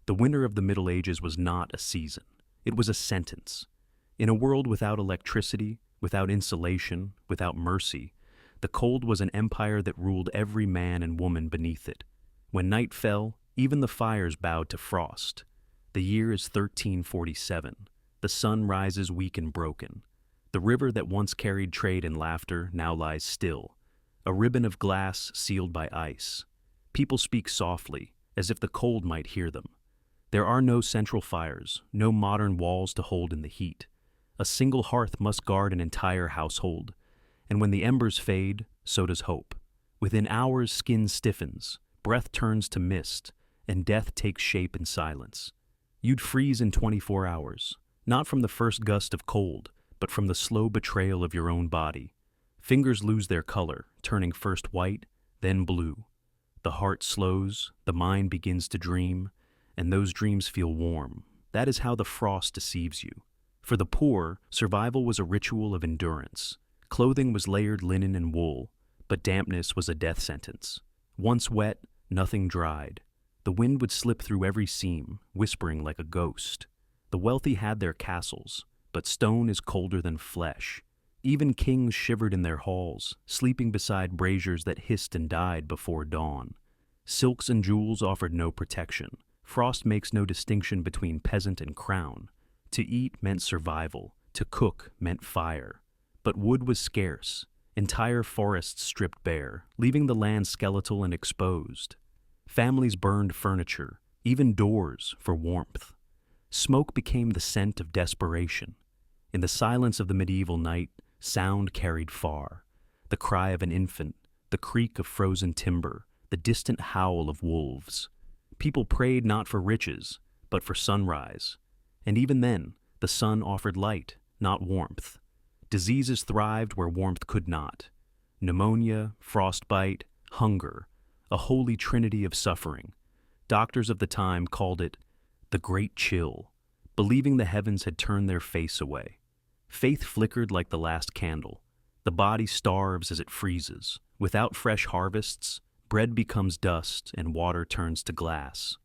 The winter of the Middle Ages was not a season. It was a sentence. In a world without electricity, without insulation, without mercy, the cold was an empire that ruled every man and woman beneath it. When night fell, even the fires bowed to frost. The year is 1347. The sun rises weak and broken. The river that once carried trade and laughter now lies still, a ribbon of glass sealed by ice. People speak softly, as if the cold might hear them. There are no central fires, no modern walls to hold in the heat. A single hearth must guard an entire household, and when the embers fade, so does hope. Within hours, skin stiffens, breath turns to mist, and death takes shape in silence. You'd freeze in 24 hours, not from the first gust of cold, but from the slow betrayal of your own body. Fingers lose their color, turning first white, then blue. The heart slows, the mind begins to dream, and those dreams feel warm. That is how the frost deceives you. For the poor, survival was a ritual of endurance. Clothing was layered linen and wool, but dampness was a death sentence. Once wet, nothing dried. The wind would slip through every seam, whispering like a ghost. The wealthy had their castles, but stone is colder than flesh. Even kings shivered in their halls, sleeping beside braziers that hissed and died before dawn. Silks and jewels offered no protection. Frost makes no distinction between peasant and crown. To eat meant survival, to cook meant fire. But wood was scarce. Entire forests stripped bare, leaving the land skeletal and exposed. Families burned furniture, even doors, for warmth. Smoke became the scent of desperation. In the silence of the medieval night, sound carried far. The cry of an infant, the creak of frozen timber, the distant howl of wolves. People prayed not for riches, but for sunrise. And even then, the sun offered light, not warmth. Diseases thrived where warmth could not. Pneumonia, frostbite, hunger, a holy trinity of suffering. Doctors of the time called it the Great Chill, believing the heavens had turned their face away. Faith flickered like the last candle. The body starves as it freezes. Without fresh harvests, bread becomes dust and water turns to glass.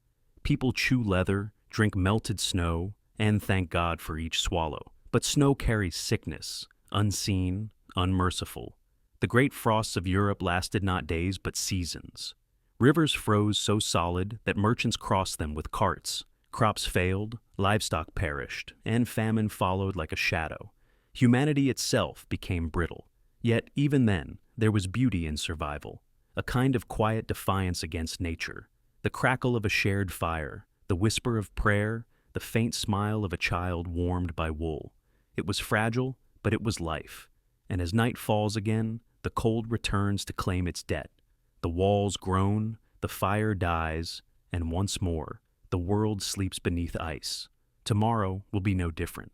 People chew leather, drink melted snow, and thank God for each swallow. But snow carries sickness, unseen, unmerciful. The great frosts of Europe lasted not days but seasons. Rivers froze so solid that merchants crossed them with carts. Crops failed, livestock perished, and famine followed like a shadow. Humanity itself became brittle. Yet even then, there was beauty in survival, a kind of quiet defiance against nature. The crackle of a shared fire, the whisper of prayer, the faint smile of a child warmed by wool. It was fragile, but it was life. And as night falls again, the cold returns to claim its debt. The walls groan, the fire dies, and once more, the world sleeps beneath ice. Tomorrow will be no different.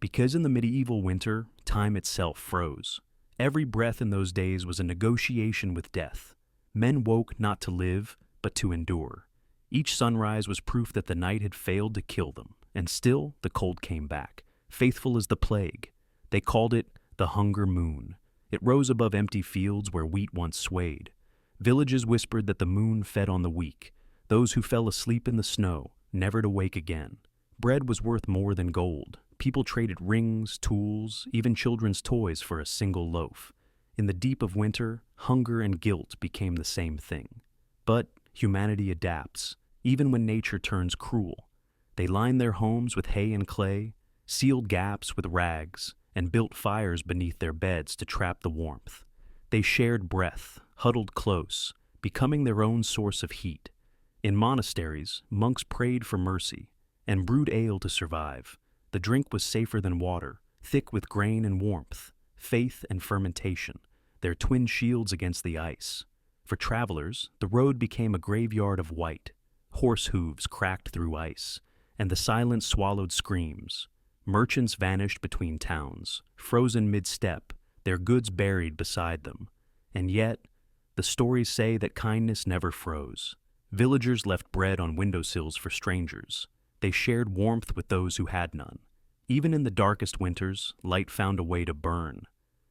Because in the medieval winter, time itself froze. Every breath in those days was a negotiation with death. Men woke not to live, but to endure. Each sunrise was proof that the night had failed to kill them, and still the cold came back, faithful as the plague. They called it the hunger moon. It rose above empty fields where wheat once swayed. Villages whispered that the moon fed on the weak, those who fell asleep in the snow, never to wake again. Bread was worth more than gold. People traded rings, tools, even children's toys for a single loaf. In the deep of winter, hunger and guilt became the same thing. But humanity adapts, even when nature turns cruel. They lined their homes with hay and clay, sealed gaps with rags, and built fires beneath their beds to trap the warmth. They shared breath, huddled close, becoming their own source of heat. In monasteries, monks prayed for mercy and brewed ale to survive. The drink was safer than water, thick with grain and warmth, faith and fermentation, their twin shields against the ice. For travelers, the road became a graveyard of white. Horse hooves cracked through ice, and the silence swallowed screams. Merchants vanished between towns, frozen mid-step, their goods buried beside them. And yet, the stories say that kindness never froze. Villagers left bread on windowsills for strangers. They shared warmth with those who had none. Even in the darkest winters, light found a way to burn.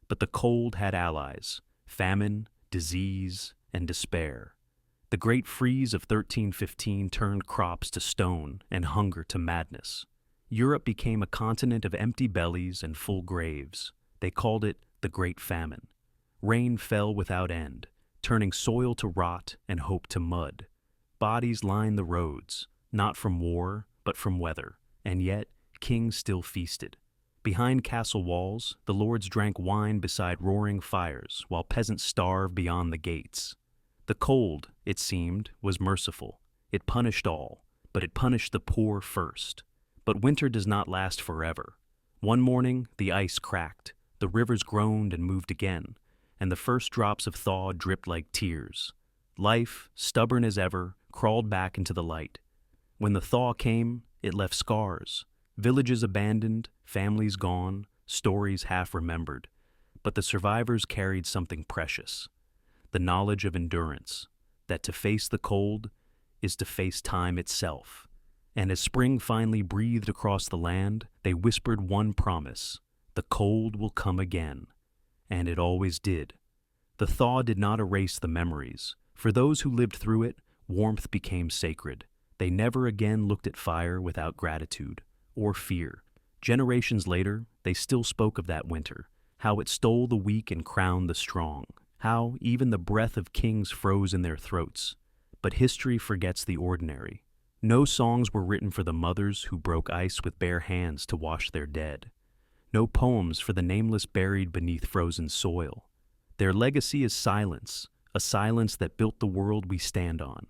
But the cold had allies: famine, disease, and despair. The Great Freeze of 1315 turned crops to stone and hunger to madness. Europe became a continent of empty bellies and full graves. They called it the Great Famine. Rain fell without end, turning soil to rot and hope to mud. Bodies lined the roads, not from war, but from weather, and yet kings still feasted. Behind castle walls, the lords drank wine beside roaring fires, while peasants starved beyond the gates. The cold, it seemed, was merciful. It punished all, but it punished the poor first. But winter does not last forever. One morning, the ice cracked, the rivers groaned and moved again, and the first drops of thaw dripped like tears. Life, stubborn as ever, crawled back into the light. When the thaw came, it left scars. Villages abandoned, families gone, stories half remembered. But the survivors carried something precious. The knowledge of endurance, that to face the cold is to face time itself. And as spring finally breathed across the land, they whispered one promise: the cold will come again. And it always did. The thaw did not erase the memories. For those who lived through it, warmth became sacred. They never again looked at fire without gratitude or fear. Generations later, they still spoke of that winter, how it stole the weak and crowned the strong, how even the breath of kings froze in their throats. But history forgets the ordinary. No songs were written for the mothers who broke ice with bare hands to wash their dead. No poems for the nameless buried beneath frozen soil. Their legacy is silence, a silence that built the world we stand on.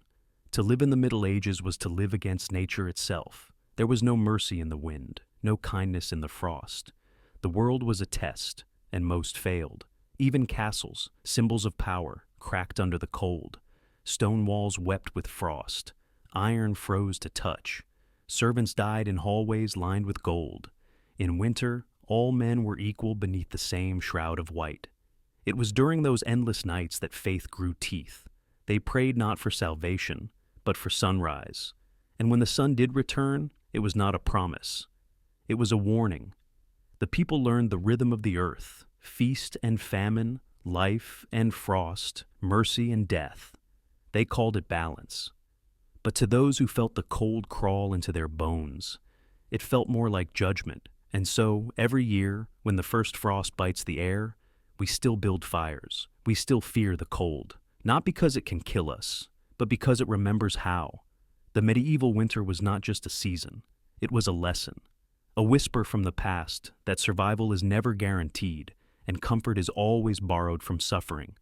To live in the Middle Ages was to live against nature itself. There was no mercy in the wind, no kindness in the frost. The world was a test, and most failed. Even castles, symbols of power, cracked under the cold. Stone walls wept with frost. Iron froze to touch. Servants died in hallways lined with gold. In winter, all men were equal beneath the same shroud of white. It was during those endless nights that faith grew teeth. They prayed not for salvation, but for sunrise. And when the sun did return, it was not a promise. It was a warning. The people learned the rhythm of the earth, feast and famine, life and frost, mercy and death. They called it balance. But to those who felt the cold crawl into their bones, it felt more like judgment. And so, every year, when the first frost bites the air, we still build fires. We still fear the cold. Not because it can kill us, but because it remembers how. The medieval winter was not just a season. It was a lesson. A whisper from the past that survival is never guaranteed and comfort is always borrowed from suffering.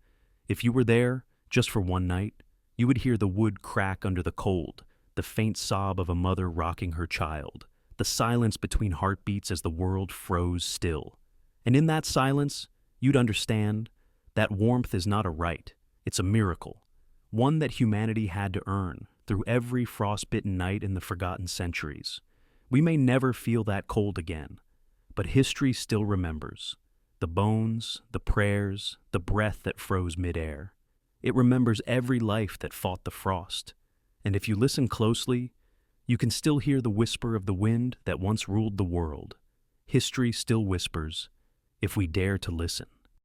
If you were there, just for one night, you would hear the wood crack under the cold, the faint sob of a mother rocking her child, the silence between heartbeats as the world froze still. And in that silence, you'd understand that warmth is not a right, it's a miracle, one that humanity had to earn through every frostbitten night in the forgotten centuries. We may never feel that cold again, but history still remembers. The bones, the prayers, the breath that froze midair. It remembers every life that fought the frost. And if you listen closely, you can still hear the whisper of the wind that once ruled the world. History still whispers, if we dare to listen.